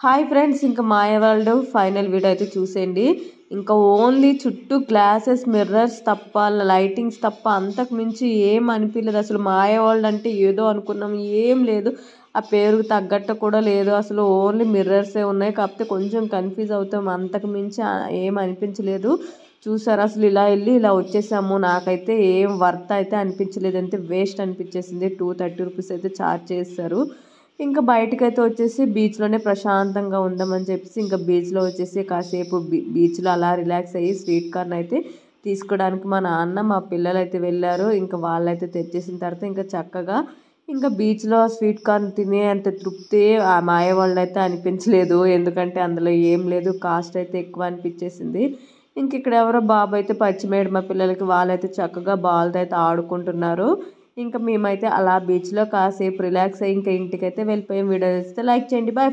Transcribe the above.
Hi friends, ఇంకా మాయ world final video అయితే చూసేయండి. ఇంకా ఓన్లీ చుట్టూ గ్లాసెస్ మిర్రర్స్ తప్ప, లైటింగ్స్ తప్ప అంతకు మించి ఏం అనిపించలేదు. అసలు మాయ వరల్డ్ అంటే ఏదో అనుకున్నాం, ఏం లేదు. ఆ పేరుకు తగ్గట్టు కూడా లేదు. అసలు ఓన్లీ మిర్రర్సే ఉన్నాయి. కాకపోతే కొంచెం కన్ఫ్యూజ్ అవుతాం, అంతకు మించి ఏం అనిపించలేదు. చూసారు, అసలు ఇలా వెళ్ళి ఇలా వచ్చేసాము. నాకైతే ఏం వర్త్ అయితే అనిపించలేదు, అంటే వేస్ట్ అనిపించేసింది. 230 రూపీస్ అయితే ఛార్జ్ చేస్తారు. ఇంకా బయటకైతే వచ్చేసి బీచ్లోనే ప్రశాంతంగా ఉందామని చెప్పేసి ఇంకా బీచ్లో వచ్చేసి కాసేపు బీచ్లో అలా రిలాక్స్ అయ్యి స్వీట్ కార్న్ అయితే తీసుకోవడానికి మా నాన్న మా పిల్లలు అయితే వెళ్ళారు. ఇంకా వాళ్ళైతే తెచ్చేసిన తర్వాత ఇంకా చక్కగా ఇంకా బీచ్లో స్వీట్ కార్న్ తినే అంత తృప్తి ఆ మాయ వరల్డ్ అయితే అనిపించలేదు. ఎందుకంటే అందులో ఏం లేదు, కాస్ట్ అయితే ఎక్కువ అనిపించేసింది. ఇంక ఇక్కడ ఎవరో బాబు అయితే పచ్చిమేడు మా పిల్లలకి, వాళ్ళైతే చక్కగా బాల్తో అయితే ఆడుకుంటున్నారు. ఇంకా మేమైతే అలా బీచ్లో కాసేపు రిలాక్స్ అయ్యి ఇంకా ఇంటికైతే వెళ్ళిపోయాం. వీడియో నచ్చితే లైక్ చేయండి. బాయ్.